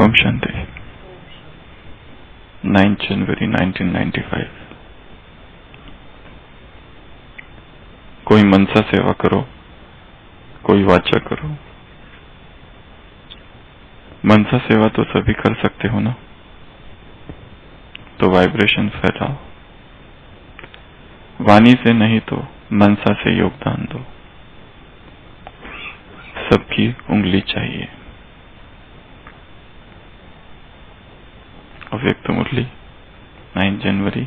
ओम शांति। 9 जनवरी 1995। कोई मनसा सेवा करो, कोई वाचा करो। मनसा सेवा तो सभी कर सकते हो ना, तो वाइब्रेशन फैलाओ। वाणी से नहीं तो मनसा से योगदान दो। सबकी उंगली चाहिए। अव्यक्त मुरली 9 जनवरी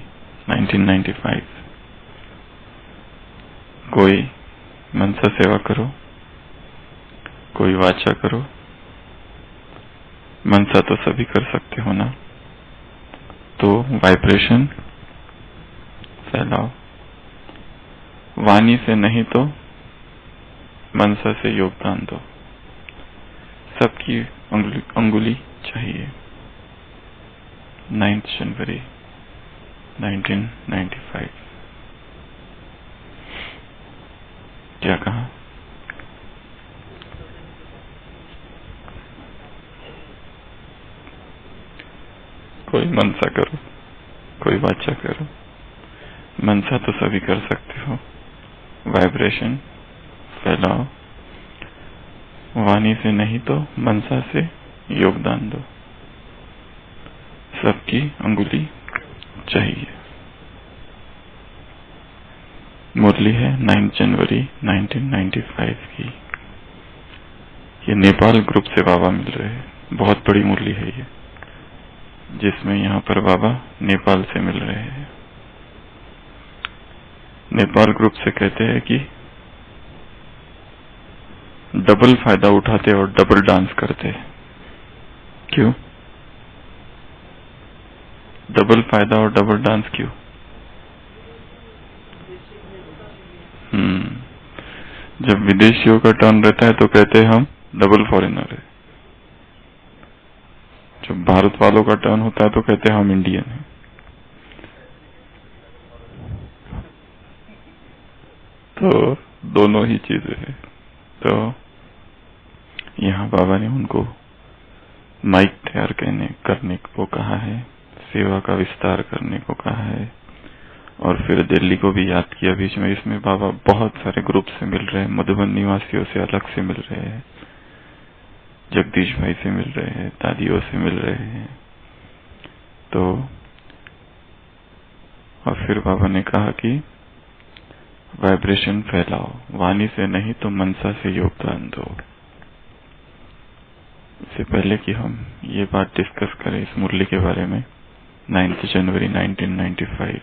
1995। कोई मनसा सेवा करो, कोई वाचा करो। मनसा तो सभी कर सकते हो ना, तो वाइब्रेशन फैलाओ। वाणी से नहीं तो मनसा से योगदान दो। सबकी अंगुली चाहिए। 9 जनवरी 1995। क्या कहा? कोई मनसा करो, कोई वाचा करो। मनसा तो सभी कर सकते हो। वाइब्रेशन फैलाओ। वाणी से नहीं तो मनसा से योगदान दो। सबकी अंगुली चाहिए। मुरली है 9 जनवरी 1995 की। ये नेपाल ग्रुप से बाबा मिल रहे हैं। बहुत बड़ी मुरली है ये, जिसमें यहाँ पर बाबा नेपाल से मिल रहे हैं। नेपाल ग्रुप से कहते हैं कि डबल फायदा उठाते और डबल डांस करते। क्यों? डबल फायदा और डबल डांस क्यों? जब विदेशियों का टर्न रहता है तो कहते हैं हम डबल फॉरेनर है। जब भारत वालों का टर्न होता है तो कहते हैं हम इंडियन हैं। तो दोनों ही चीजें हैं। तो यहाँ बाबा ने उनको माइक तैयार करने को कहा है, सेवा का विस्तार करने को कहा है, और फिर दिल्ली को भी याद किया बीच में। इसमें बाबा बहुत सारे ग्रुप से मिल रहे हैं। मधुबन निवासियों से अलग से मिल रहे हैं, जगदीश भाई से मिल रहे हैं, दादियों से मिल रहे हैं। तो और फिर बाबा ने कहा कि वाइब्रेशन फैलाओ। वाणी से नहीं तो मनसा से योगदान दो। इससे पहले कि हम ये बात डिस्कस करें इस मुरली के बारे में, 9 जनवरी 1995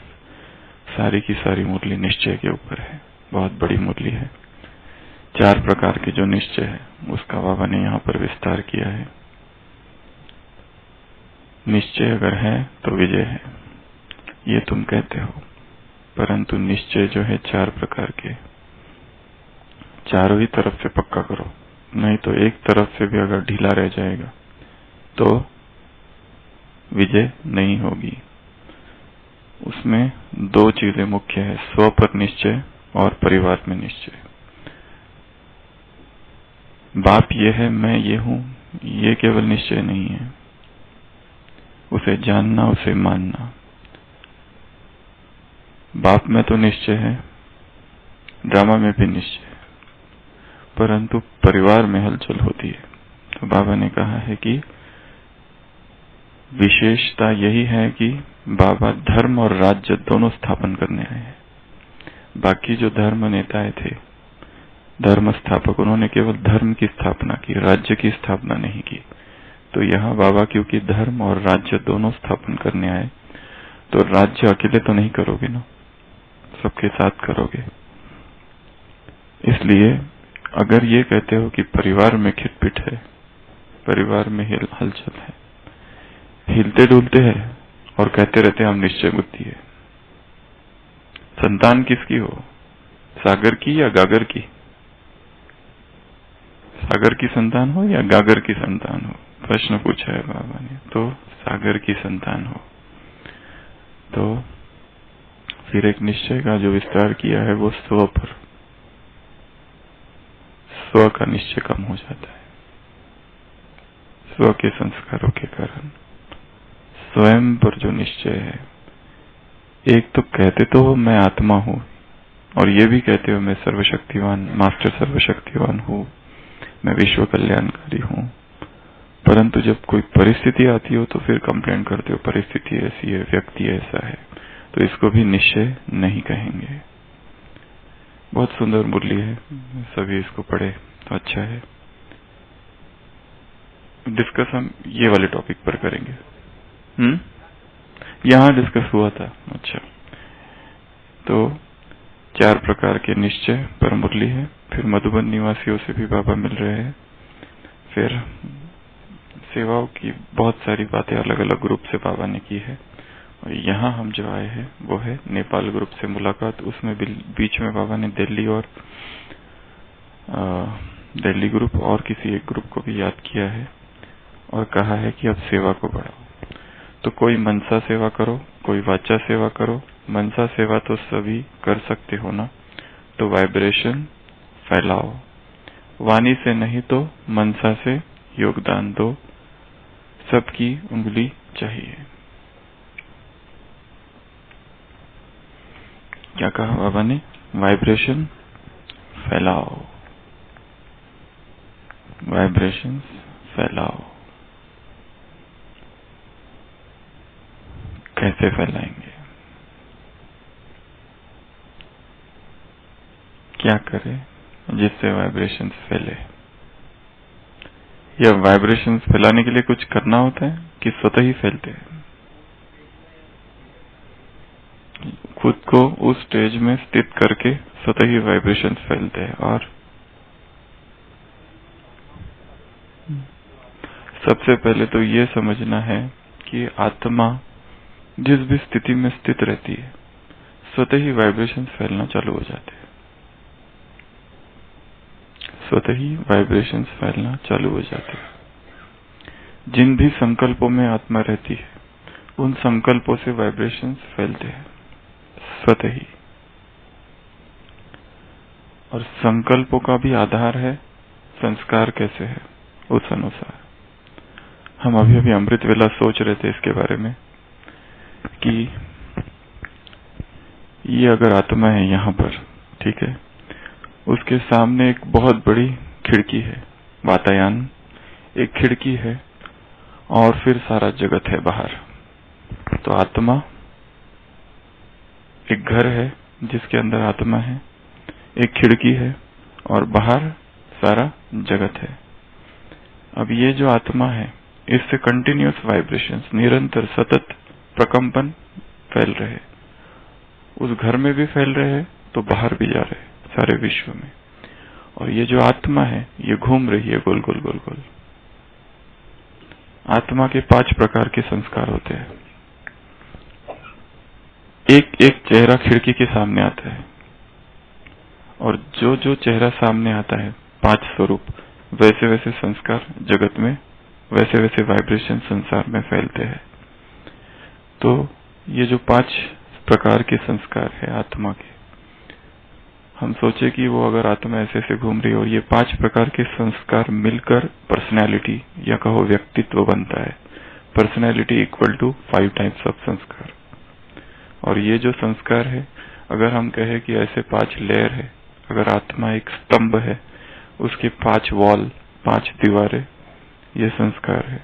सारी की सारी मुरली निश्चय के ऊपर है। बहुत बड़ी मुरली है। 4 प्रकार के जो निश्चय है उसका बाबा ने यहाँ पर विस्तार किया है। निश्चय अगर है तो विजय है, ये तुम कहते हो, परंतु निश्चय जो है 4 प्रकार के, चारों ही तरफ से पक्का करो। नहीं तो एक तरफ से भी अगर ढीला रह जाएगा तो विजय नहीं होगी। उसमें 2 चीजें मुख्य है, स्व पर निश्चय और परिवार में निश्चय। बाप ये है, मैं ये हूं, ये केवल निश्चय नहीं है। उसे जानना, उसे मानना। बाप में तो निश्चय है, ड्रामा में भी निश्चय है, परंतु परिवार में हलचल होती है। तो बाबा ने कहा है कि विशेषता यही है कि बाबा धर्म और राज्य दोनों स्थापन करने आए हैं। बाकी जो धर्म नेताएं थे, धर्म स्थापक, उन्होंने केवल धर्म की स्थापना की, राज्य की स्थापना नहीं की। तो यहाँ बाबा क्योंकि धर्म और राज्य दोनों स्थापन करने आए, तो राज्य अकेले तो नहीं करोगे ना, सबके साथ करोगे। इसलिए अगर ये कहते हो कि परिवार में खिटपिट है, परिवार में हलचल है, हिलते डुलते हैं और कहते रहते हैं हम निश्चय बुद्धि है। संतान किसकी हो? सागर की या गागर की? सागर की संतान हो या गागर की संतान हो? प्रश्न पूछा है बाबा ने। तो सागर की संतान हो। तो फिर एक निश्चय का जो विस्तार किया है वो स्व पर, स्व का निश्चय कम हो जाता है। स्व के संस्कारों के कारण स्वयं पर जो निश्चय है, एक तो कहते तो हो मैं आत्मा हूं, और ये भी कहते हो मैं सर्वशक्तिवान, मास्टर सर्वशक्तिवान हूं, मैं विश्व कल्याणकारी हूं, परंतु जब कोई परिस्थिति आती हो तो फिर कंप्लेन करते हो परिस्थिति ऐसी है, व्यक्ति ऐसा है, तो इसको भी निश्चय नहीं कहेंगे। बहुत सुंदर मुरली है, सभी इसको पढ़े तो अच्छा है। डिस्कस हम ये वाले टॉपिक पर करेंगे। यहाँ डिस्कस हुआ था। अच्छा, तो 4 प्रकार के निश्चय पर मुरली है। फिर मधुबन निवासियों से भी बाबा मिल रहे हैं। फिर सेवाओं की बहुत सारी बातें अलग अलग ग्रुप से बाबा ने की है। और यहाँ हम जो आए हैं वो है नेपाल ग्रुप से मुलाकात। उसमें बीच में बाबा ने दिल्ली और दिल्ली ग्रुप और किसी एक ग्रुप को भी याद किया है और कहा है कि अब सेवा को बढ़ाओ। तो कोई मनसा सेवा करो, कोई वाचा सेवा करो। मनसा सेवा तो सभी कर सकते हो ना, तो वाइब्रेशन फैलाओ। वाणी से नहीं तो मनसा से योगदान दो, सबकी उंगली चाहिए। क्या कहा बाबा ने? वाइब्रेशन फैलाओ, वाइब्रेशन फैलाओ। कैसे फैलाएंगे? क्या करें जिससे वाइब्रेशंस फैले? या वाइब्रेशंस फैलाने के लिए कुछ करना होता है कि स्वतः ही फैलते हैं? खुद को उस स्टेज में स्थित करके स्वतः ही वाइब्रेशंस फैलते हैं। और सबसे पहले तो ये समझना है कि आत्मा जिस भी स्थिति में स्थित रहती है, स्वतः ही वाइब्रेशंस फैलना चालू हो जाते हैं। स्वतः ही वाइब्रेशंस फैलना चालू हो जाते हैं। जिन भी संकल्पों में आत्मा रहती है, उन संकल्पों से वाइब्रेशंस फैलते हैं स्वतः ही। और संकल्पों का भी आधार है संस्कार कैसे है, उस अनुसार। हम अभी अभी अमृत वेला सोच रहे थे इसके बारे में कि ये अगर आत्मा है यहाँ पर, ठीक है, उसके सामने एक बहुत बड़ी खिड़की है, वातायन एक खिड़की है, और फिर सारा जगत है बाहर। तो आत्मा एक घर है जिसके अंदर आत्मा है, एक खिड़की है, और बाहर सारा जगत है। अब ये जो आत्मा है, इससे कंटिन्यूअस वाइब्रेशंस, निरंतर सतत प्रकंपन फैल रहे। उस घर में भी फैल रहे हैं तो बाहर भी जा रहे हैं सारे विश्व में। और ये जो आत्मा है ये घूम रही है गोल गोल गोल गोल। आत्मा के 5 प्रकार के संस्कार होते हैं। एक एक चेहरा खिड़की के सामने आता है, और जो जो चेहरा सामने आता है, 5 स्वरूप, वैसे वैसे संस्कार जगत में, वैसे वैसे वाइब्रेशन संसार में फैलते हैं। तो ये जो 5 प्रकार के संस्कार है आत्मा के, हम सोचे कि वो अगर आत्मा ऐसे ऐसे घूम रही है और ये 5 प्रकार के संस्कार मिलकर पर्सनैलिटी या कहो व्यक्तित्व बनता है। Personality equal to 5 types of संस्कार। और ये जो संस्कार है, अगर हम कहें कि ऐसे 5 लेयर है, अगर आत्मा एक स्तंभ है, उसके 5 वॉल, 5 दीवारें, ये संस्कार है।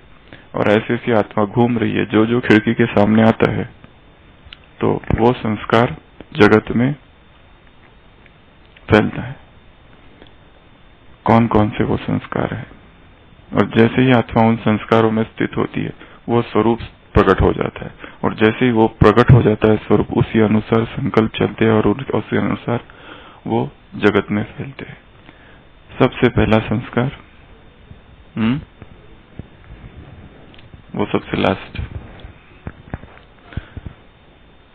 और ऐसे ऐसी आत्मा घूम रही है, जो जो खिड़की के सामने आता है, तो वो संस्कार जगत में फैलता है। कौन कौन से वो संस्कार है? और जैसे ही आत्मा उन संस्कारों में स्थित होती है, वो स्वरूप प्रकट हो जाता है। और जैसे ही वो प्रकट हो जाता है स्वरूप, उसी अनुसार संकल्प चलते हैं और उसी अनुसार वो जगत में फैलते हैं। सबसे पहला संस्कार, वो सबसे लास्ट।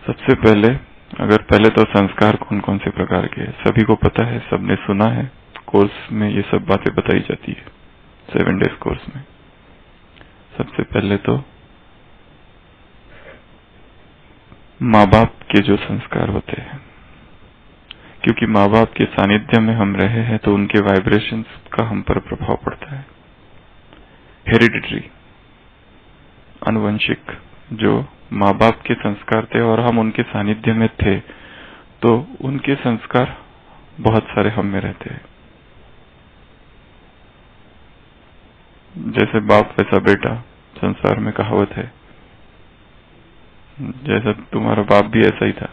सबसे पहले, अगर पहले तो संस्कार कौन कौन से प्रकार के हैं सभी को पता है, सबने सुना है, कोर्स में ये सब बातें बताई जाती है, 7 डेज कोर्स में। सबसे पहले तो माँ बाप के जो संस्कार होते हैं, क्योंकि माँ बाप के सानिध्य में हम रहे हैं तो उनके वाइब्रेशंस का हम पर प्रभाव पड़ता है। हेरिडिटरी आनुवंशिक जो माँ बाप के संस्कार थे और हम उनके सानिध्य में थे, तो उनके संस्कार बहुत सारे हम में रहते हैं। जैसे बाप वैसा बेटा संसार में कहावत है, जैसा तुम्हारा बाप भी ऐसा ही था,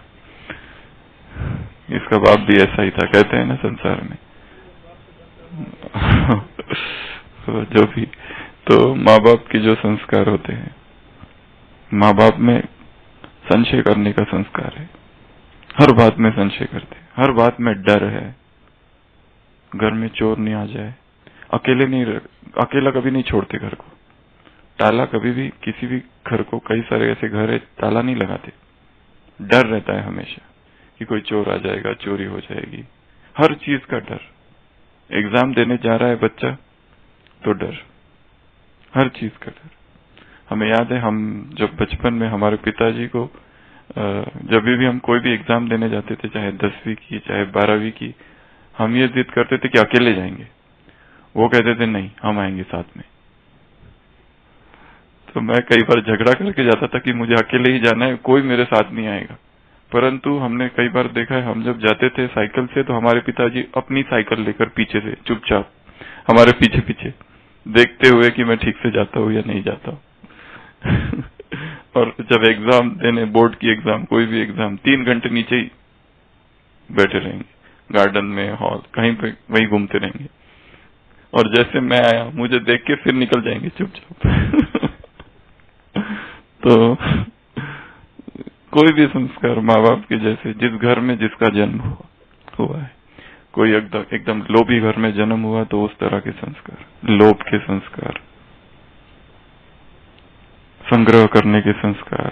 इसका बाप भी ऐसा ही था, कहते हैं ना संसार में। तो जो भी, तो माँ बाप के जो संस्कार होते हैं, माँ बाप में संशय करने का संस्कार है, हर बात में संशय करते हैं, हर बात में डर है, घर में चोर नहीं आ जाए, अकेला कभी नहीं छोड़ते घर को, ताला कभी भी किसी भी घर को, कई सारे ऐसे घर है ताला नहीं लगाते, डर रहता है हमेशा कि कोई चोर आ जाएगा, चोरी हो जाएगी, हर चीज का डर। एग्जाम देने जा रहा है बच्चा तो डर, हर चीज का डर। हमें याद है, हम जब बचपन में हमारे पिताजी को जब भी हम कोई भी एग्जाम देने जाते थे, चाहे 10वीं की चाहे 12वीं की, हम ये जिद करते थे कि अकेले जाएंगे, वो कहते थे नहीं हम आएंगे साथ में। तो मैं कई बार झगड़ा करके जाता था कि मुझे अकेले ही जाना है, कोई मेरे साथ नहीं आएगा। परंतु हमने कई बार देखा है, हम जब जाते थे साइकिल से तो हमारे पिताजी अपनी साइकिल लेकर पीछे से चुपचाप हमारे पीछे पीछे देखते हुए कि मैं ठीक से जाता हूँ या नहीं जाता हूँ। और जब एग्जाम देने, बोर्ड की एग्जाम, कोई भी एग्जाम, 3 घंटे नीचे ही बैठे रहेंगे, गार्डन में, हॉल, कहीं पे वहीं घूमते रहेंगे, और जैसे मैं आया मुझे देख के फिर निकल जाएंगे चुपचाप। तो कोई भी संस्कार माँ बाप के जैसे, जिस घर में जिसका जन्म हुआ है, कोई एकदम लोभी घर में जन्म हुआ तो उस तरह के संस्कार, लोभ के संस्कार, संग्रह करने के संस्कार,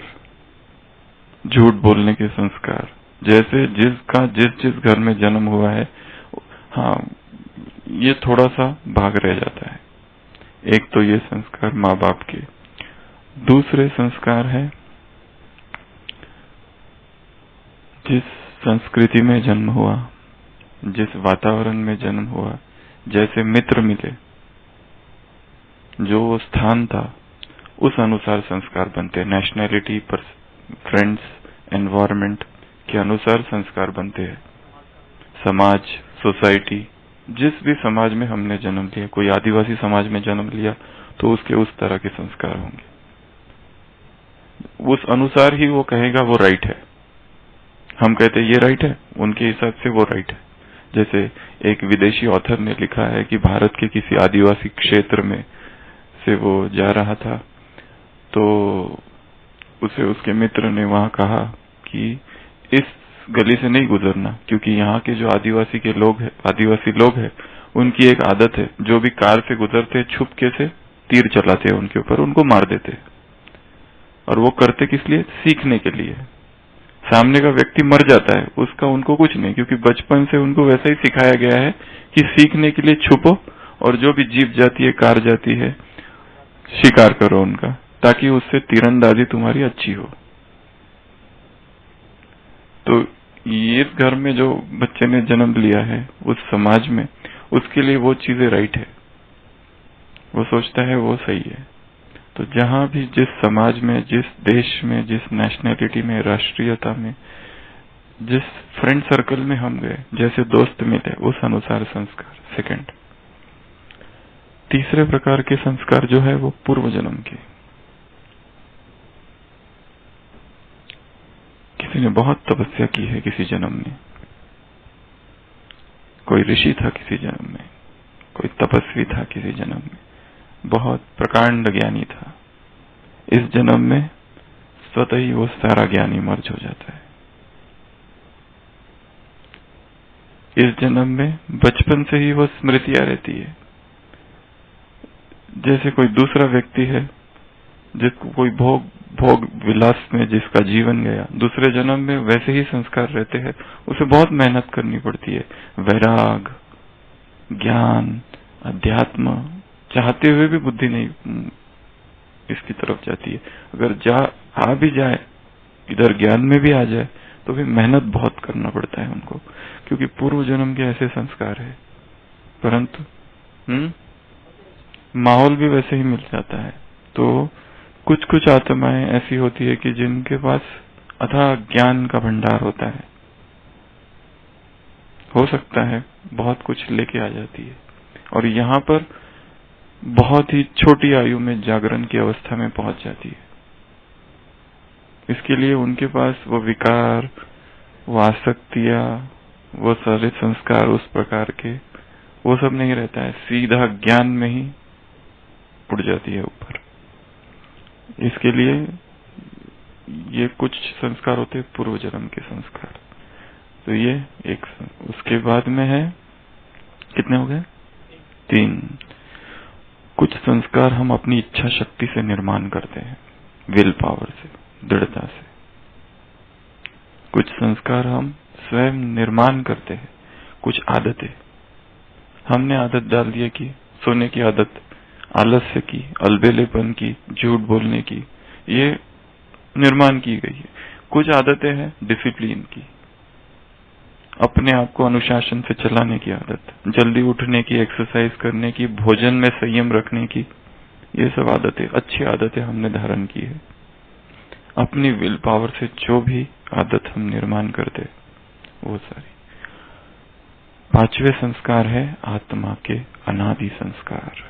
झूठ बोलने के संस्कार, जैसे जिसका जिस घर में जन्म हुआ है, हाँ, ये थोड़ा सा भाग रह जाता है। एक तो ये संस्कार माँ बाप के, दूसरे संस्कार है जिस संस्कृति में जन्म हुआ, जिस वातावरण में जन्म हुआ, जैसे मित्र मिले, जो वो स्थान था, उस अनुसार संस्कार बनते हैं। नेशनैलिटी पर, फ्रेंड्स, एनवायरमेंट के अनुसार संस्कार बनते हैं। समाज, सोसाइटी, जिस भी समाज में हमने जन्म लिया, कोई आदिवासी समाज में जन्म लिया तो उसके उस तरह के संस्कार होंगे, उस अनुसार ही वो कहेगा वो राइट है। हम कहते ये राइट है, उनके हिसाब से वो राइट है। जैसे एक विदेशी ऑथर ने लिखा है कि भारत के किसी आदिवासी क्षेत्र में से वो जा रहा था, तो उसे उसके मित्र ने वहां कहा कि इस गली से नहीं गुजरना, क्योंकि यहाँ के जो आदिवासी लोग हैं, उनकी एक आदत है, जो भी कार से गुजरते छुपके से तीर चलाते हैं उनके ऊपर, उनको मार देते। और वो करते किस लिए? सीखने के लिए। सामने का व्यक्ति मर जाता है, उसका उनको कुछ नहीं, क्योंकि बचपन से उनको वैसा ही सिखाया गया है कि सीखने के लिए छुपो, और जो भी जीप जाती है, कार जाती है, शिकार करो उनका, ताकि उससे तीरंदाजी तुम्हारी अच्छी हो। तो इस घर में जो बच्चे ने जन्म लिया है, उस समाज में, उसके लिए वो चीजें राइट है, वो सोचता है वो सही है। तो जहां भी, जिस समाज में, जिस देश में, जिस नेशनैलिटी में, राष्ट्रीयता में, जिस फ्रेंड सर्कल में हम गए, जैसे दोस्त मिले, उस अनुसार संस्कार। सेकंड, तीसरे प्रकार के संस्कार जो है वो पूर्व जन्म के। किसी ने बहुत तपस्या की है किसी जन्म में, कोई ऋषि था किसी जन्म में, कोई तपस्वी था किसी जन्म में, बहुत प्रकांड ज्ञानी था। इस जन्म में स्वतः ही वो सारा ज्ञानी मर्ज हो जाता है। इस जन्म में बचपन से ही वो स्मृतियां रहती है। जैसे कोई दूसरा व्यक्ति है जिसको कोई भोग विलास में जिसका जीवन गया, दूसरे जन्म में वैसे ही संस्कार रहते हैं, उसे बहुत मेहनत करनी पड़ती है। वैराग, ज्ञान, अध्यात्म चाहते हुए भी बुद्धि नहीं इसकी तरफ जाती है। अगर आ भी जाए, इधर ज्ञान में भी आ जाए, तो भी मेहनत बहुत करना पड़ता है उनको, क्योंकि पूर्व जन्म के ऐसे संस्कार है। परंतु माहौल भी वैसे ही मिल जाता है। तो कुछ कुछ आत्माएं ऐसी होती है कि जिनके पास अथाह ज्ञान का भंडार होता है, हो सकता है बहुत कुछ लेके आ जाती है, और यहाँ पर बहुत ही छोटी आयु में जागरण की अवस्था में पहुंच जाती है। इसके लिए उनके पास वो विकार, वो आसक्तियां, वो सारे संस्कार उस प्रकार के, वो सब नहीं रहता है, सीधा ज्ञान में ही उड़ जाती है ऊपर। इसके लिए ये कुछ संस्कार होते हैं पूर्व जन्म के संस्कार। तो ये एक, उसके बाद में है, कितने हो गए? 3। कुछ संस्कार हम अपनी इच्छा शक्ति से निर्माण करते हैं, विल पावर से, दृढ़ता से। कुछ संस्कार हम स्वयं निर्माण करते हैं, कुछ आदतें हमने आदत डाल दी कि सोने की आदत, आलस्य की, अलबेलेपन की, झूठ बोलने की, ये निर्माण की गई है। कुछ आदतें हैं डिसिप्लिन की, अपने आप को अनुशासन से चलाने की आदत, जल्दी उठने की, एक्सरसाइज करने की, भोजन में संयम रखने की, ये सब आदतें, अच्छी आदतें हमने धारण की है। अपनी विल पावर से जो भी आदत हम निर्माण करते, वो सारी। 5वें संस्कार है आत्मा के अनादि संस्कार।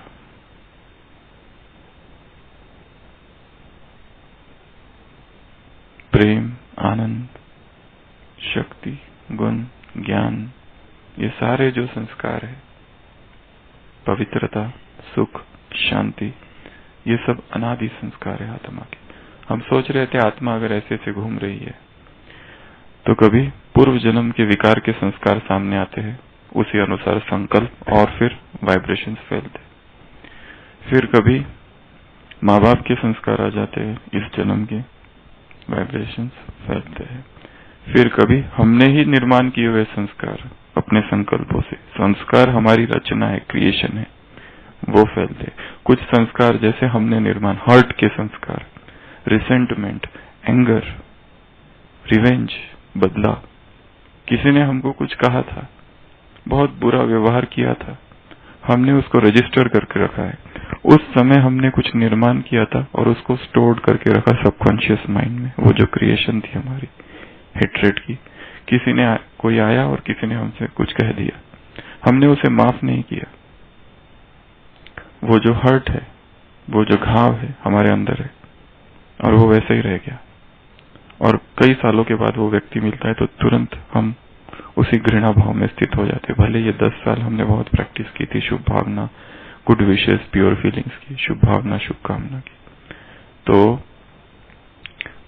प्रेम, आनंद, शक्ति, गुण, ज्ञान, ये सारे जो संस्कार है, पवित्रता, सुख, शांति, ये सब अनादि संस्कार है आत्मा के। हम सोच रहे थे आत्मा अगर ऐसे ऐसे घूम रही है, तो कभी पूर्व जन्म के विकार के संस्कार सामने आते हैं, उसी अनुसार संकल्प और फिर वाइब्रेशंस फैलते। फिर कभी माँ बाप के संस्कार आ जाते हैं, इस जन्म के वाइब्रेशंस फैलते हैं। फिर कभी हमने ही निर्माण किए हुए संस्कार अपने संकल्पों से, संस्कार हमारी रचना है, क्रिएशन है, वो फैलते। कुछ संस्कार जैसे हमने निर्माण, हर्ट के संस्कार, रिसेंटमेंट, एंगर, रिवेंज, बदला, किसी ने हमको कुछ कहा था, बहुत बुरा व्यवहार किया था, हमने उसको रजिस्टर करके रखा है। उस समय हमने कुछ निर्माण किया था और उसको स्टोर करके रखा सबकॉन्शियस माइंड में। वो जो क्रिएशन थी हमारी हेट्रेड की, किसी ने, कोई आया और किसी ने हमसे कुछ कह दिया, हमने उसे माफ नहीं किया, वो जो हर्ट है, वो जो घाव है हमारे अंदर है, और वो वैसे ही रह गया। और कई सालों के बाद वो व्यक्ति मिलता है तो तुरंत हम उसी घृणा भाव में स्थित हो जाते। भले ये 10 साल हमने बहुत प्रैक्टिस की थी शुभ भावना, गुड विशेस, प्योर फीलिंग्स की, शुभ भावना, शुभकामना की, तो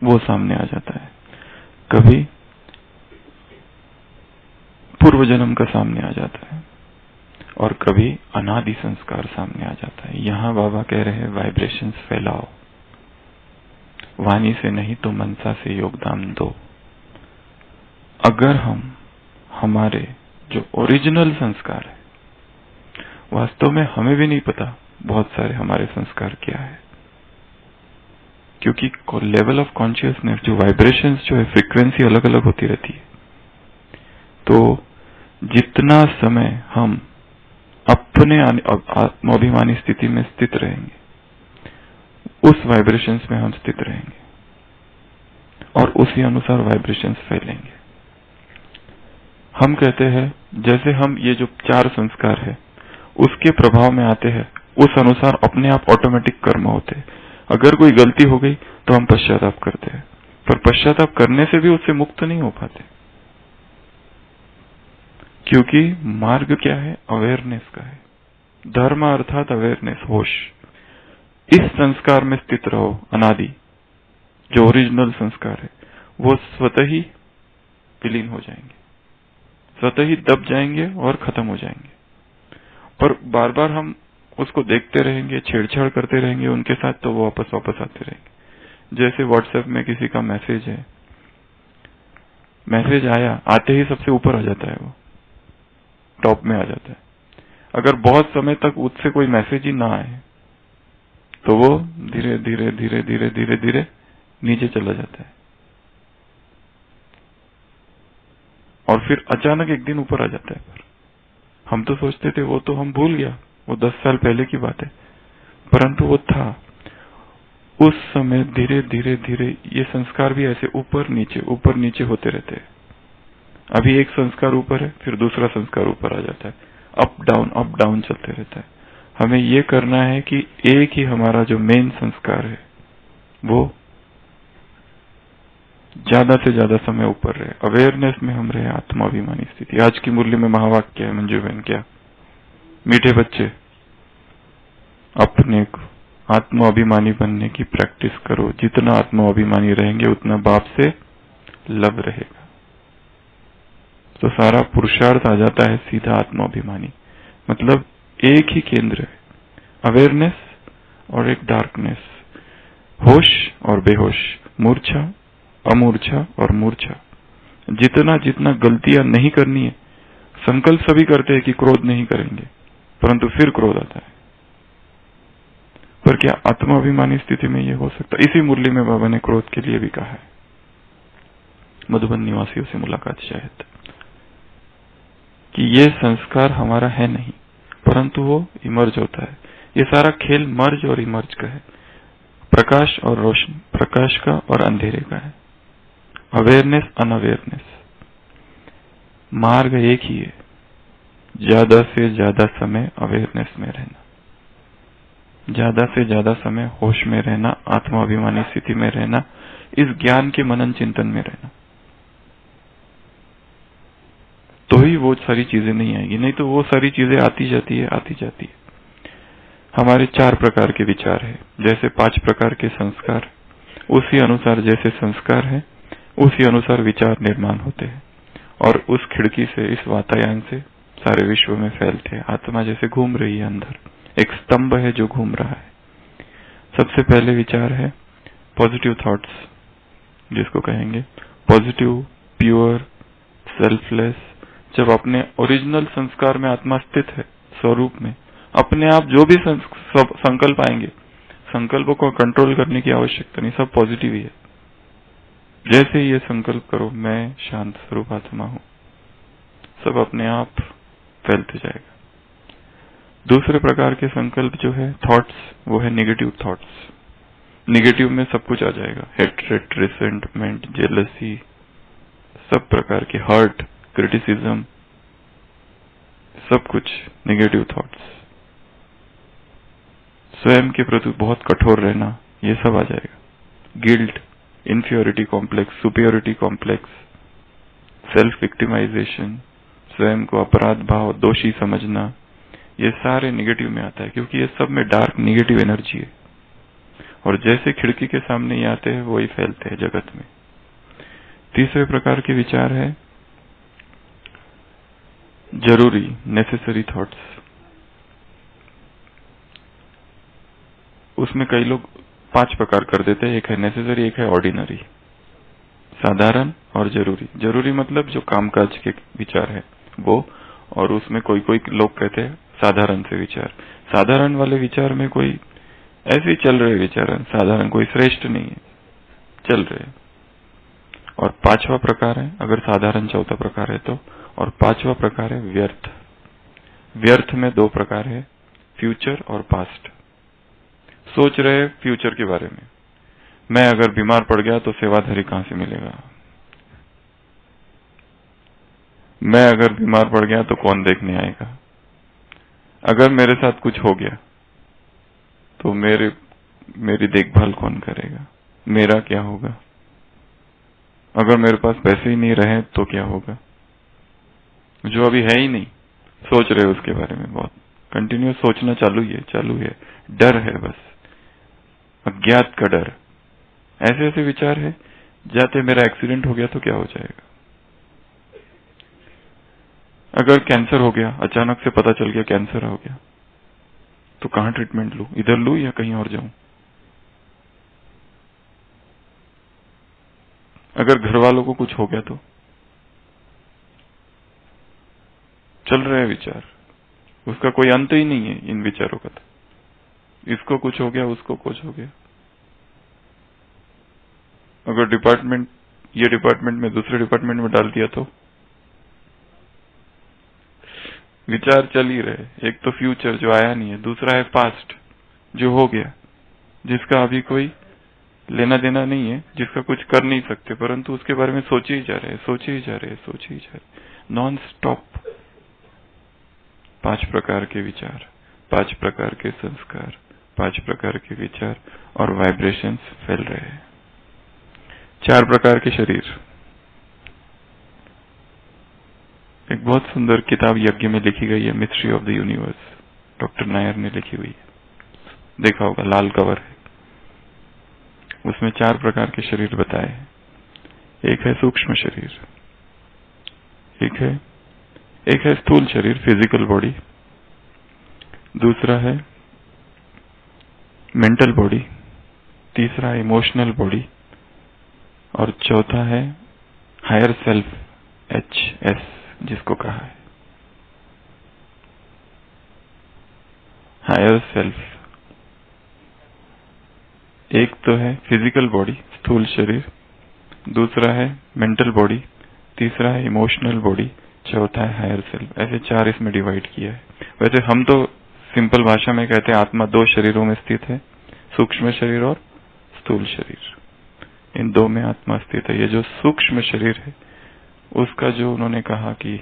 वो सामने आ जाता है। कभी पूर्व जन्म का सामने आ जाता है, और कभी अनादि संस्कार सामने आ जाता है। यहाँ बाबा कह रहे हैं वाइब्रेशंस फैलाओ, वाणी से नहीं तो मनसा से योगदान दो। अगर हम हमारे जो ओरिजिनल संस्कार है, वास्तव में हमें भी नहीं पता बहुत सारे हमारे संस्कार क्या है, क्योंकि लेवल ऑफ कॉन्शियसनेस, जो वाइब्रेशंस जो है, फ्रीक्वेंसी अलग अलग होती रहती है। तो जितना समय हम अपने आत्माभिमानी स्थिति में स्थित रहेंगे, उस वाइब्रेशंस में हम स्थित रहेंगे और उसी अनुसार वाइब्रेशंस फैलेंगे। हम कहते हैं जैसे हम ये जो 4 संस्कार है उसके प्रभाव में आते हैं, उस अनुसार अपने आप ऑटोमेटिक कर्म होते हैं। अगर कोई गलती हो गई तो हम पश्चाताप करते हैं, पर पश्चाताप करने से भी उससे मुक्त नहीं हो पाते, क्योंकि मार्ग क्या है? अवेयरनेस का है। धर्म अर्थात अवेयरनेस, होश। इस संस्कार में स्थित रहो। अनादि जो ओरिजिनल संस्कार है वो स्वतः ही विलीन हो जाएंगे, स्वतः ही दब जाएंगे और खत्म हो जाएंगे। पर बार बार हम उसको देखते रहेंगे, छेड़छाड़ करते रहेंगे उनके साथ, तो वो वापस वापस आते रहेंगे। जैसे व्हाट्सएप में किसी का मैसेज है, मैसेज आया, आते ही सबसे ऊपर आ जाता है, वो टॉप में आ जाता है। अगर बहुत समय तक उससे कोई मैसेज ही ना आए तो वो धीरे धीरे धीरे धीरे धीरे धीरे नीचे चला जाता है, और फिर अचानक एक दिन ऊपर आ जाता है। पर हम तो सोचते थे वो तो हम भूल गया, वो 10 साल पहले की बात है, परंतु वो था। उस समय धीरे धीरे धीरे ये संस्कार भी ऐसे ऊपर नीचे होते रहते हैं। अभी एक संस्कार ऊपर है, फिर दूसरा संस्कार ऊपर आ जाता है, अप डाउन चलते रहता है। हमें ये करना है कि एक ही हमारा जो मेन संस्कार है वो ज्यादा से ज्यादा समय ऊपर रहे, अवेयरनेस में हम रहे, आत्माभिमानी स्थिति। आज की मुरली में महावाक्य है मंजू बहन, क्या? मीठे बच्चे, अपने को आत्माभिमानी बनने की प्रैक्टिस करो। जितना आत्माभिमानी रहेंगे उतना बाप से लव रहेगा। तो सारा पुरुषार्थ आ जाता है सीधा आत्माभिमानी। मतलब एक ही केंद्र है, अवेयरनेस और एक डार्कनेस, होश और बेहोश, मूर्छा, अमूर्छा और मूर्छा। जितना जितना गलतियां नहीं करनी है, संकल्प सभी करते हैं कि क्रोध नहीं करेंगे, परंतु फिर क्रोध आता है। पर क्या आत्माभिमानी स्थिति में यह हो सकता? इसी मुरली में बाबा ने क्रोध के लिए भी कहा है। मधुबन निवासियों से मुलाकात शायद, कि ये संस्कार हमारा है नहीं, परंतु वो इमर्ज होता है। ये सारा खेल मर्ज और इमर्ज का है, प्रकाश और रोशनी, प्रकाश का और अंधेरे का है, अवेयरनेस अनअवेयरनेस। मार्ग एक ही है, ज्यादा से ज्यादा समय अवेयरनेस में रहना, ज्यादा से ज्यादा समय होश में रहना, आत्माभिमानी स्थिति में रहना, इस ज्ञान के मनन चिंतन में रहना। तो ही वो सारी चीजें नहीं आएगी, नहीं तो वो सारी चीजें आती जाती है। हमारे 4 प्रकार के विचार है, जैसे 5 प्रकार के संस्कार, उसी अनुसार जैसे संस्कार है उसी अनुसार विचार निर्माण होते हैं, और उस खिड़की से, इस वातायन से सारे विश्व में फैलते हैं। आत्मा जैसे घूम रही है अंदर, एक स्तंभ है जो घूम रहा है। सबसे पहले विचार है पॉजिटिव थॉट्स, जिसको कहेंगे पॉजिटिव, प्योर, सेल्फलेस। जब अपने ओरिजिनल संस्कार में आत्मा स्थित है, स्वरूप में, अपने आप जो भी संकल्प आएंगे, संकल्पों को कंट्रोल करने की आवश्यकता नहीं, सब पॉजिटिव ही है। जैसे ही ये संकल्प करो मैं शांत स्वरूप आत्मा हूं, सब अपने आप फैलते जाएगा। दूसरे प्रकार के संकल्प जो है थॉट्स, वो है नेगेटिव थॉट्स। नेगेटिव में सब कुछ आ जाएगा, हेट्रेड, रिसेंटमेंट, जेलसी, सब प्रकार के, हर्ट, क्रिटिसिज्म, सब कुछ नेगेटिव थॉट्स। स्वयं के प्रति बहुत कठोर रहना, ये सब आ जाएगा। Guilt, inferiority complex, superiority complex, self victimisation, स्वयं को अपराध भाव, दोषी समझना, ये सारे नेगेटिव में आता है, क्योंकि ये सब में डार्क नेगेटिव एनर्जी है। और जैसे खिड़की के सामने ये आते हैं वही फैलते हैं जगत में। तीसरे प्रकार के विचार है जरूरी, नेसेसरी थॉट्स। उसमें कई लोग 5 प्रकार कर देते हैं, एक है नेसेसरी, एक है ऑर्डिनरी, साधारण और जरूरी। जरूरी मतलब जो कामकाज के विचार है वो, और उसमें कोई कोई लोग कहते हैं साधारण से विचार। साधारण वाले विचार में कोई ऐसे ही चल रहे विचार, साधारण, कोई श्रेष्ठ नहीं है, चल रहे। और 5वां प्रकार है, अगर साधारण 4था प्रकार है तो, और 5वां प्रकार है व्यर्थ। व्यर्थ में 2 प्रकार है, फ्यूचर और पास्ट। सोच रहे फ्यूचर के बारे में, मैं अगर बीमार पड़ गया तो सेवाधारी कहां से मिलेगा, मैं अगर बीमार पड़ गया तो कौन देखने आएगा, अगर मेरे साथ कुछ हो गया तो मेरी देखभाल कौन करेगा, मेरा क्या होगा, अगर मेरे पास पैसे ही नहीं रहे तो क्या होगा, जो अभी है ही नहीं, सोच रहे उसके बारे में बहुत कंटिन्यूस सोचना चालू है। डर है, बस अज्ञात का डर। ऐसे ऐसे विचार है, जाते मेरा एक्सीडेंट हो गया तो क्या हो जाएगा, अगर कैंसर हो गया, अचानक से पता चल गया कैंसर हो गया तो कहां ट्रीटमेंट लूं, इधर लूं या कहीं और जाऊं, अगर घर वालों को कुछ हो गया तो। चल रहे विचार, उसका कोई अंत ही नहीं है इन विचारों का। तो इसको कुछ हो गया, उसको कुछ हो गया, अगर ये डिपार्टमेंट में दूसरे डिपार्टमेंट में डाल दिया तो विचार चल ही रहे। एक तो फ्यूचर जो आया नहीं है, दूसरा है पास्ट जो हो गया, जिसका अभी कोई लेना देना नहीं है, जिसका कुछ कर नहीं सकते, परंतु उसके बारे में सोचे ही जा रहे हैं, सोचे ही जा रहे हैं, सोचे ही जा रहे, नॉन स्टॉप। 5 प्रकार के विचार, 5 प्रकार के संस्कार, 5 प्रकार के विचार और वाइब्रेशंस फैल रहे हैं। 4 प्रकार के शरीर। एक बहुत सुंदर किताब यज्ञ में लिखी गई है, mystery of the universe, doctor Nair ने लिखी हुई है, देखा होगा, लाल कवर है। उसमें 4 प्रकार के शरीर बताए हैं। एक है सूक्ष्म शरीर, एक है स्थूल शरीर, फिजिकल बॉडी, दूसरा है मेंटल बॉडी, तीसरा है इमोशनल बॉडी, और चौथा है हायर सेल्फ, HS जिसको कहा है हायर सेल्फ। एक तो है फिजिकल बॉडी, स्थूल शरीर, दूसरा है मेंटल बॉडी, तीसरा है इमोशनल बॉडी, चौथा है हायर सेल्फ। ऐसे 4 इसमें डिवाइड किया है। वैसे हम तो सिंपल भाषा में कहते हैं आत्मा 2 शरीरों में स्थित है, सूक्ष्म शरीर और स्थूल शरीर। इन 2 में आत्मा स्थित है। ये जो सूक्ष्म शरीर है उसका जो उन्होंने कहा कि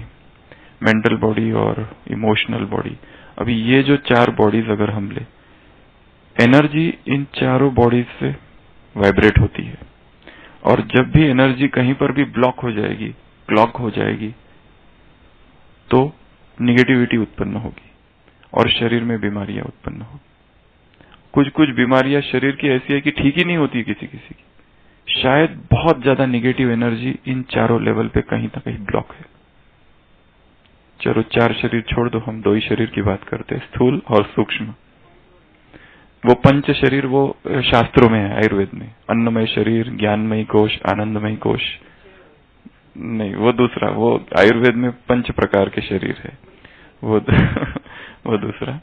मेंटल बॉडी और इमोशनल बॉडी, अभी ये जो 4 बॉडीज अगर हम ले, एनर्जी इन चारों बॉडीज से वाइब्रेट होती है, और जब भी एनर्जी कहीं पर भी ब्लॉक हो जाएगी, क्लॉग हो जाएगी, तो निगेटिविटी उत्पन्न होगी और शरीर में बीमारियां उत्पन्न होगी। कुछ बीमारियां शरीर की ऐसी है कि ठीक ही नहीं होती किसी किसी की, शायद बहुत ज्यादा निगेटिव एनर्जी इन चारों लेवल पे कहीं ना कहीं ब्लॉक है। चलो 4 शरीर छोड़ दो, हम 2 ही शरीर की बात करते हैं, स्थूल और सूक्ष्म। वो पंच शरीर वो शास्त्रों में है, आयुर्वेद में, अन्नमय शरीर, ज्ञानमय कोश, आनंदमय कोश नहीं, वो दूसरा, वो आयुर्वेद में 5 प्रकार के शरीर है, वो वो दूसरा।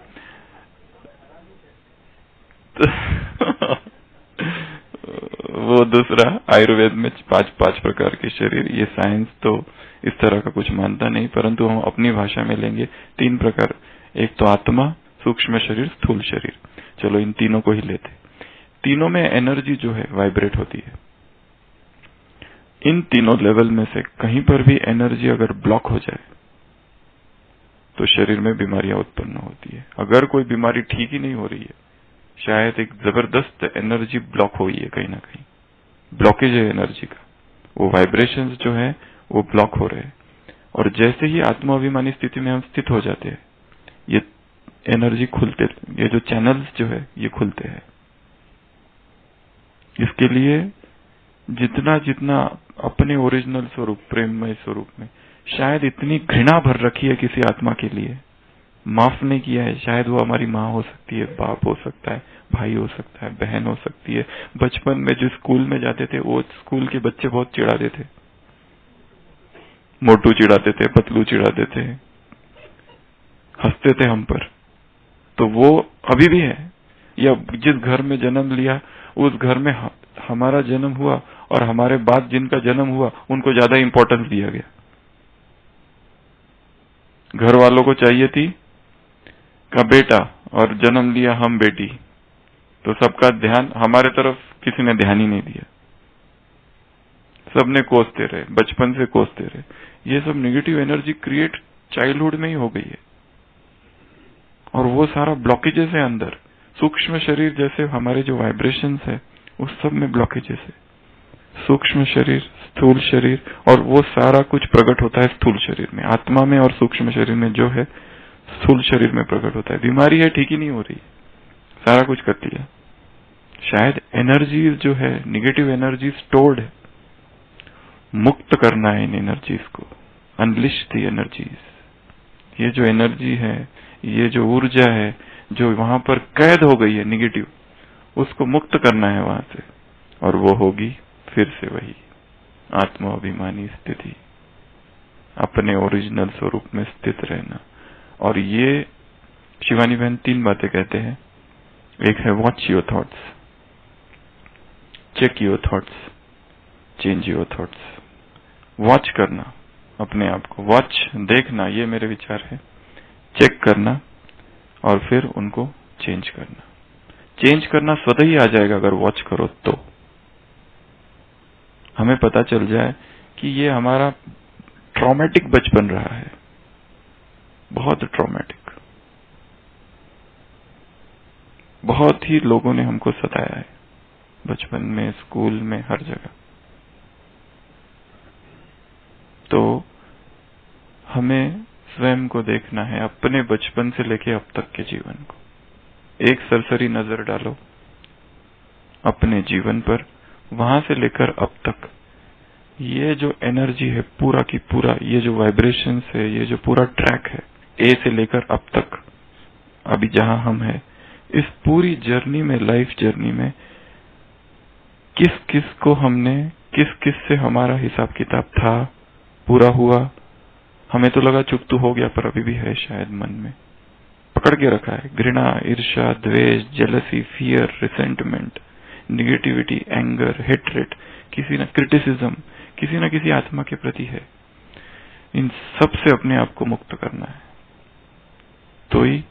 वो दूसरा आयुर्वेद में 5 प्रकार के शरीर। ये साइंस तो इस तरह का कुछ मानता नहीं, परंतु हम अपनी भाषा में लेंगे 3 प्रकार। एक तो आत्मा, सूक्ष्म शरीर, स्थूल शरीर। चलो इन तीनों को ही लेते। तीनों में एनर्जी जो है वाइब्रेट होती है। इन तीनों लेवल में से कहीं पर भी एनर्जी अगर ब्लॉक हो जाए तो शरीर में बीमारियां उत्पन्न होती है। अगर कोई बीमारी ठीक ही नहीं हो रही है, शायद एक जबरदस्त एनर्जी ब्लॉक हुई है, कहीं ना कहीं ब्लॉकेज है एनर्जी का, वो वाइब्रेशंस जो है वो ब्लॉक हो रहे हैं। और जैसे ही आत्माभिमानी स्थिति में हम स्थित हो जाते हैं, ये एनर्जी खुलते, ये जो चैनल्स जो है ये खुलते हैं। इसके लिए जितना जितना अपने ओरिजिनल स्वरूप, प्रेममय स्वरूप में शायद इतनी घृणा भर रखी है किसी आत्मा के लिए, माफ नहीं किया है, शायद वो हमारी माँ हो सकती है, बाप हो सकता है, भाई हो सकता है, बहन हो सकती है। बचपन में जो स्कूल में जाते थे, वो स्कूल के बच्चे बहुत चिढ़ाते थे, मोटू चिढ़ाते थे, पतलू चिढ़ाते थे, हंसते थे हम पर, तो वो अभी भी है। या जिस घर में जन्म लिया, उस घर में हमारा जन्म हुआ और हमारे बाद जिनका जन्म हुआ उनको ज्यादा इंपॉर्टेंस दिया गया। घर वालों को चाहिए थी का बेटा, और जन्म लिया हम बेटी, तो सबका ध्यान हमारे तरफ किसी ने ध्यान ही नहीं दिया, सबने कोसते रहे, बचपन से कोसते रहे। ये सब नेगेटिव एनर्जी क्रिएट चाइल्डहुड में ही हो गई है, और वो सारा ब्लॉकेजेस है अंदर। सूक्ष्म शरीर जैसे हमारे जो वाइब्रेशंस है उस सब में ब्लॉकेजेस है। सूक्ष्म शरीर, स्थूल शरीर, और वो सारा कुछ प्रकट होता है स्थूल शरीर में। आत्मा में और सूक्ष्म शरीर में जो है स्थूल शरीर में प्रकट होता है। बीमारी है, ठीक ही नहीं हो रही, सारा कुछ कर लिया। शायद एनर्जीज जो है, निगेटिव एनर्जी स्टोर्ड है, मुक्त करना है इन एनर्जीज को, अनलिश दी एनर्जीज। ये जो एनर्जी है, ये जो ऊर्जा है जो वहां पर कैद हो गई है निगेटिव, उसको मुक्त करना है वहां से, और वो होगी फिर से वही आत्माभिमानी स्थिति, अपने ओरिजिनल स्वरूप में स्थित रहना। और ये शिवानी बहन 3 बातें कहते हैं। एक है watch your thoughts, check your thoughts, change your thoughts. Watch करना अपने आप को, वॉच देखना ये मेरे विचार है, चेक करना और फिर उनको चेंज करना। चेंज करना स्वतः ही आ जाएगा अगर वॉच करो तो, हमें पता चल जाए कि ये हमारा ट्रॉमेटिक बचपन रहा है, बहुत ट्रॉमेटिक, बहुत ही लोगों ने हमको सताया है बचपन में, स्कूल में, हर जगह। तो हमें स्वयं को देखना है, अपने बचपन से लेके अब तक के जीवन को एक सरसरी नजर डालो अपने जीवन पर, वहां से लेकर अब तक ये जो एनर्जी है पूरा की पूरा, ये जो वाइब्रेशंस है, ये जो पूरा ट्रैक है ए से लेकर अब तक अभी जहां हम हैं, इस पूरी जर्नी में, लाइफ जर्नी में किस किस को हमने, किस किस से हमारा हिसाब किताब था, पूरा हुआ, हमें तो लगा चुप तो हो गया, पर अभी भी है शायद मन में पकड़ के रखा है। घृणा, ईर्ष्या, द्वेष, jealousy, fear, resentment, negativity, anger, hatred, किसी न क्रिटिसिज्म, किसी न किसी आत्मा के प्रति है। इन सब से अपने आप को मुक्त करना है, तो ही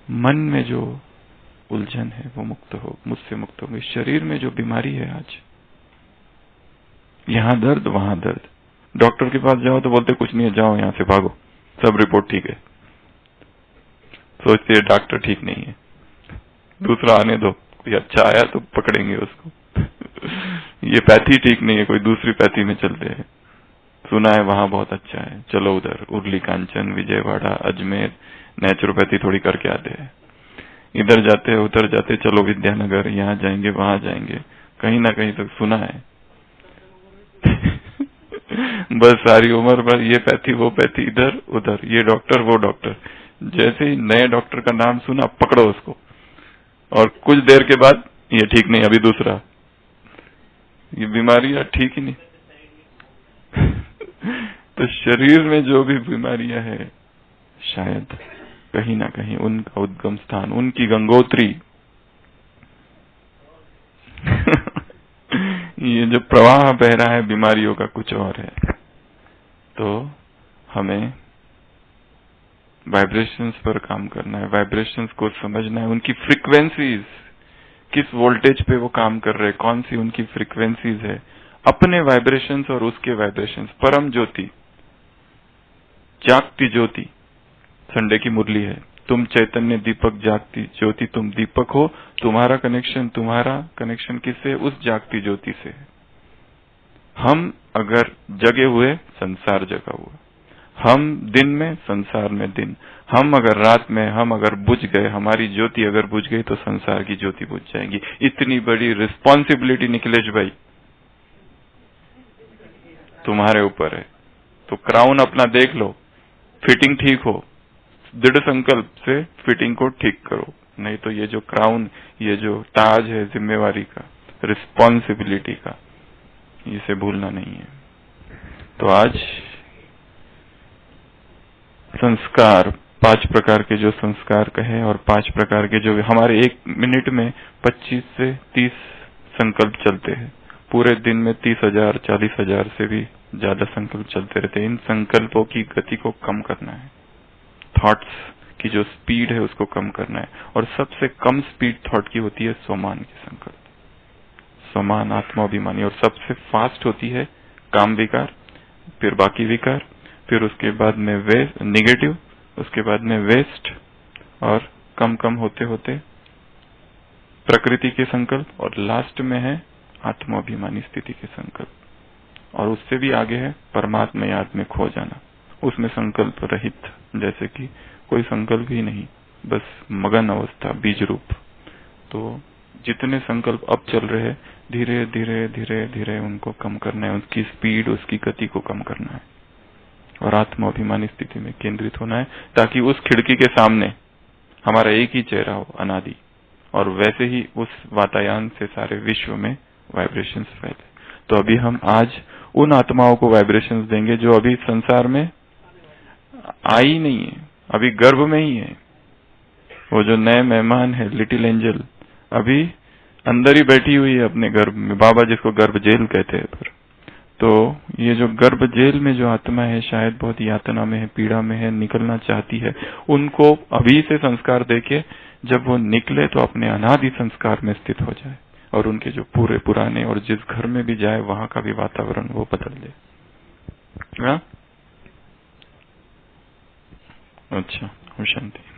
मन में जो उलझन है वो मुक्त हो, मुझसे मुक्त होगी। शरीर में जो बीमारी है आज, यहां दर्द वहां दर्द, डॉक्टर के पास जाओ तो बोलते कुछ नहीं है, जाओ यहां से भागो, सब रिपोर्ट ठीक है। सोचते डॉक्टर ठीक नहीं है, दूसरा आने दो, कोई अच्छा आया तो पकड़ेंगे उसको। ये पैथी ठीक नहीं है, कोई दूसरी पैथी में चलते हैं, सुना है वहां बहुत अच्छा है, चलो उधर, उर्ली कांचन, विजयवाड़ा, अजमेर, नेचुरोपैथी थोड़ी करके आते हैं। इधर जाते हैं, उधर जाते, चलो विद्यानगर, यहाँ जाएंगे, वहां जाएंगे, कहीं ना कहीं तो सुना है। बस सारी उम्र भर ये पैथी वो पैथी, इधर उधर, ये डॉक्टर वो डॉक्टर, जैसे ही नए डॉक्टर का नाम सुना पकड़ो उसको, और कुछ देर के बाद ये ठीक नहीं, अभी दूसरा, ये बीमारियां ठीक ही नहीं। तो शरीर में जो भी बीमारियां है, शायद कहीं ना कहीं उनका उद्गम स्थान, उनकी गंगोत्री, ये जो प्रवाह बह रहा है बीमारियों का कुछ और है। तो हमें वाइब्रेशंस पर काम करना है, वाइब्रेशंस को समझना है, उनकी फ्रीक्वेंसीज, किस वोल्टेज पे वो काम कर रहे हैं, कौन सी उनकी फ्रीक्वेंसीज है, अपने वाइब्रेशंस और उसके वाइब्रेशंस। परम ज्योति, जागती ज्योति, संडे की मुरली है, तुम चैतन्य दीपक, जागती ज्योति, तुम दीपक हो, तुम्हारा कनेक्शन किससे? उस जागती ज्योति से है। हम अगर जगे हुए, संसार जगा हुआ, हम दिन में, संसार में दिन, हम अगर रात में, हम अगर बुझ गए, हमारी ज्योति अगर बुझ गई तो संसार की ज्योति बुझ जाएगी। इतनी बड़ी रिस्पॉन्सिबिलिटी निखिलेश भाई तुम्हारे ऊपर है। तो क्राउन अपना देख लो, फिटिंग ठीक हो, दृढ़ संकल्प से फिटिंग को ठीक करो, नहीं तो ये जो क्राउन, ये जो ताज है जिम्मेवारी का, रिस्पॉन्सिबिलिटी का, इसे भूलना नहीं है। तो आज संस्कार, 5 प्रकार के जो संस्कार कहे, और 5 प्रकार के जो हमारे 1 मिनट में 25 से 30 संकल्प चलते हैं, पूरे दिन में 30,000 40,000 से भी ज्यादा संकल्प चलते रहते हैं। इन संकल्पों की गति को कम करना है, थॉट्स की जो स्पीड है उसको कम करना है, और सबसे कम स्पीड थॉट की होती है स्वमान की संकल्प, स्वमान, आत्माभिमानी, और सबसे फास्ट होती है काम विकार, फिर बाकी विकार, फिर उसके बाद में निगेटिव, उसके बाद में वेस्ट, और कम कम होते होते प्रकृति के संकल्प, और लास्ट में है आत्माभिमानी स्थिति के संकल्प, और उससे भी आगे है परमात्मा याद में खो जाना, उसमें संकल्प रहित, जैसे कि कोई संकल्प ही नहीं, बस मगन अवस्था, बीज रूप। तो जितने संकल्प अब चल रहे हैं, धीरे धीरे धीरे धीरे उनको कम करना है, उसकी स्पीड, उसकी गति को कम करना है, और आत्माभिमानी स्थिति में केंद्रित होना है, ताकि उस खिड़की के सामने हमारा एक ही चेहरा हो, अनादि, और वैसे ही उस वातायन से सारे विश्व में वाइब्रेशंस फैले। तो अभी हम आज उन आत्माओं को वाइब्रेशंस देंगे जो अभी संसार में आई नहीं है, अभी गर्भ में ही है। वो जो नए मेहमान है, लिटिल एंजल, अभी अंदर ही बैठी हुई है अपने गर्भ में, बाबा जिसको गर्भ जेल कहते हैं। पर तो ये जो गर्भ जेल में जो आत्मा है, शायद बहुत यातना में है, पीड़ा में है, निकलना चाहती है, उनको अभी से संस्कार देके जब वो निकले तो अपने अनादि संस्कार में स्थित हो जाए, और उनके जो पूरे पुराने, और जिस घर में भी जाए वहां का भी वातावरण वो बदल दे। हाँ, अच्छा, हम शांति।